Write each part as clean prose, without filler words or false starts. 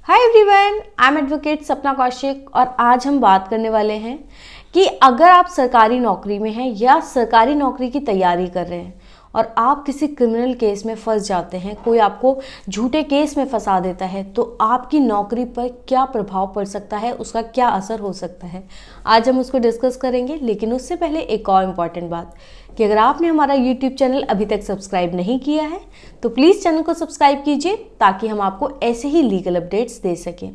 Hi everyone, I am advocate सपना कौशिक और आज हम बात करने वाले हैं कि अगर आप सरकारी नौकरी में हैं या सरकारी नौकरी की तैयारी कर रहे हैं और आप किसी क्रिमिनल केस में फंस जाते हैं, कोई आपको झूठे केस में फंसा देता है, तो आपकी नौकरी पर क्या प्रभाव पड़ सकता है, उसका क्या असर हो सकता है। आज हम उसको डिस्कस करेंगे। लेकिन उससे पहले एक और इम्पॉर्टेंट बात कि अगर आपने हमारा यूट्यूब चैनल अभी तक सब्सक्राइब नहीं किया है तो प्लीज़ चैनल को सब्सक्राइब कीजिए ताकि हम आपको ऐसे ही लीगल अपडेट्स दे सकें।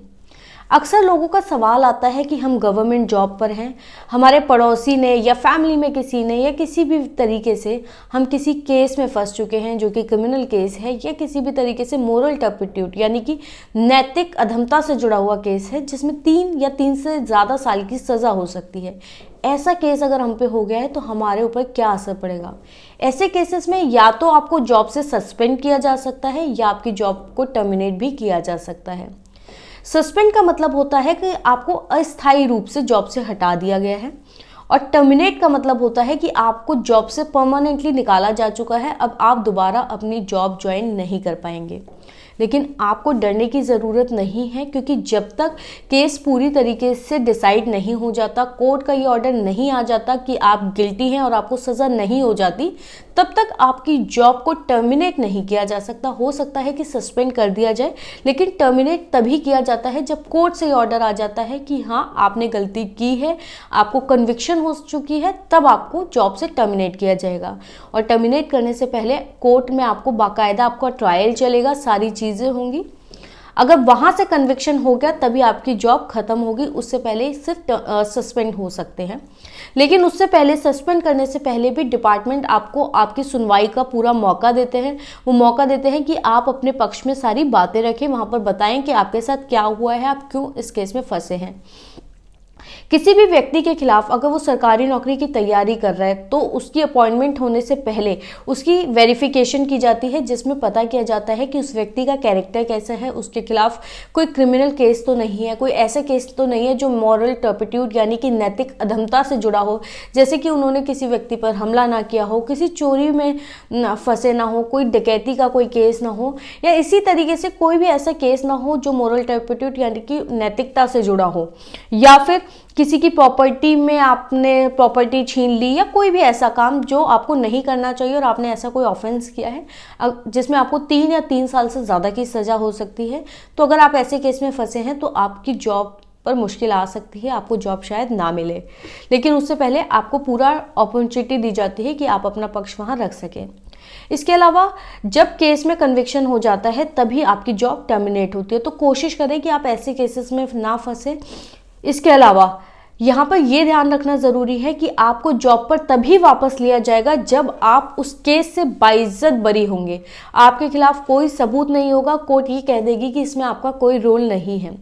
अक्सर लोगों का सवाल आता है कि हम गवर्नमेंट जॉब पर हैं, हमारे पड़ोसी ने या फैमिली में किसी ने या किसी भी तरीके से हम किसी केस में फंस चुके हैं जो कि क्रिमिनल केस है या किसी भी तरीके से मोरल टर्पिट्यूड यानी कि नैतिक अधमता से जुड़ा हुआ केस है जिसमें 3 या 3 से ज़्यादा साल की सज़ा हो सकती है। ऐसा केस अगर हम पे हो गया है तो हमारे ऊपर क्या असर पड़ेगा। ऐसे केसेस में या तो आपको जॉब से सस्पेंड किया जा सकता है या आपकी जॉब को टर्मिनेट भी किया जा सकता है। सस्पेंड का मतलब होता है कि आपको अस्थायी रूप से जॉब से हटा दिया गया है और टर्मिनेट का मतलब होता है कि आपको जॉब से परमानेंटली निकाला जा चुका है, अब आप दोबारा अपनी जॉब ज्वाइन नहीं कर पाएंगे। लेकिन आपको डरने की ज़रूरत नहीं है क्योंकि जब तक केस पूरी तरीके से डिसाइड नहीं हो जाता, कोर्ट का ये ऑर्डर नहीं आ जाता कि आप गिल्टी हैं और आपको सज़ा नहीं हो जाती, तब तक आपकी जॉब को टर्मिनेट नहीं किया जा सकता। हो सकता है कि सस्पेंड कर दिया जाए, लेकिन टर्मिनेट तभी किया जाता है जब कोर्ट से ऑर्डर आ जाता है कि हाँ आपने गलती की है, आपको कन्विक्शन हो चुकी है, तब आपको जॉब से टर्मिनेट किया जाएगा। और टर्मिनेट करने से पहले कोर्ट में आपको बाकायदा आपका ट्रायल चलेगा, सारी चीज़ें होंगी। अगर वहाँ से कन्विक्शन हो गया तभी आपकी जॉब खत्म होगी, उससे पहले सिर्फ सस्पेंड हो सकते हैं। लेकिन उससे पहले, सस्पेंड करने से पहले भी डिपार्टमेंट आपको आपकी सुनवाई का पूरा मौका देते हैं। वो मौका देते हैं कि आप अपने पक्ष में सारी बातें रखें, वहाँ पर बताएं कि आपके साथ क्या हुआ है, आप क्यों इस केस में फंसे हैं। किसी भी व्यक्ति के खिलाफ अगर वो सरकारी नौकरी की तैयारी कर रहा है तो उसकी अपॉइंटमेंट होने से पहले उसकी वेरिफिकेशन की जाती है जिसमें पता किया जाता है कि उस व्यक्ति का कैरेक्टर कैसा है, उसके खिलाफ कोई क्रिमिनल केस तो नहीं है, कोई ऐसे केस तो नहीं है जो मॉरल टर्पिट्यूड यानी कि नैतिक अधमता से जुड़ा हो, जैसे कि उन्होंने किसी व्यक्ति पर हमला ना किया हो, किसी चोरी में फंसे ना हो, कोई डकैती का कोई केस ना हो, या इसी तरीके से कोई भी ऐसा केस ना हो जो मॉरल टर्पिट्यूड यानी कि नैतिकता से जुड़ा हो, या फिर किसी की प्रॉपर्टी में आपने प्रॉपर्टी छीन ली, या कोई भी ऐसा काम जो आपको नहीं करना चाहिए और आपने ऐसा कोई ऑफेंस किया है जिसमें आपको 3 या 3 साल से ज़्यादा की सज़ा हो सकती है। तो अगर आप ऐसे केस में फंसे हैं तो आपकी जॉब पर मुश्किल आ सकती है, आपको जॉब शायद ना मिले। लेकिन उससे पहले आपको पूरा अपॉर्चुनिटी दी जाती है कि आप अपना पक्ष वहाँ रख सकें। इसके अलावा जब केस में कन्विक्शन हो जाता है तभी आपकी जॉब टर्मिनेट होती है, तो कोशिश करें कि आप ऐसे केसेस में ना फंसे। इसके अलावा यहाँ पर यह ध्यान रखना ज़रूरी है कि आपको जॉब पर तभी वापस लिया जाएगा जब आप उस केस से बाइज्जत बरी होंगे, आपके खिलाफ कोई सबूत नहीं होगा, कोर्ट ये कह देगी कि इसमें आपका कोई रोल नहीं है।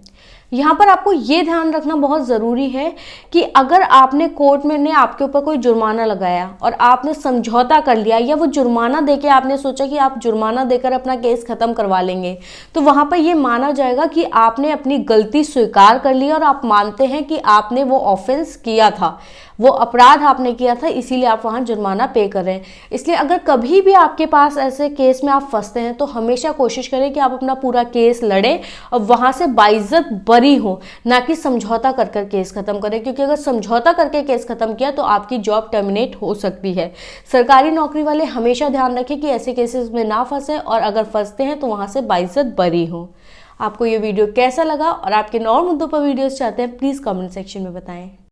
यहाँ पर आपको ये ध्यान रखना बहुत ज़रूरी है कि अगर आपने कोर्ट में ने आपके ऊपर कोई जुर्माना लगाया और आपने समझौता कर लिया, या वो जुर्माना देके आपने सोचा कि आप जुर्माना देकर अपना केस ख़त्म करवा लेंगे, तो वहाँ पर ये माना जाएगा कि आपने अपनी गलती स्वीकार कर ली और आप मानते हैं कि आपने वो ऑफेंस किया था, वो अपराध आपने किया था, इसीलिए आप वहाँ जुर्माना पे कर रहे हैं। इसलिए अगर कभी भी आपके पास ऐसे केस में आप फंसते हैं तो हमेशा कोशिश करें कि आप अपना पूरा केस लड़ें और वहाँ से बाइज्जत बरी हो, ना कि समझौता कर कर केस खत्म करें, क्योंकि अगर समझौता करके केस खत्म किया तो आपकी जॉब टर्मिनेट हो सकती है। सरकारी नौकरी वाले हमेशा ध्यान रखें कि ऐसे केसेस में ना फंसे और अगर फंसते हैं तो वहाँ से बाइज्जत बरी हो। आपको ये वीडियो कैसा लगा और आप किन और मुद्दों पर वीडियोस चाहते हैं प्लीज़ कमेंट सेक्शन में बताएं।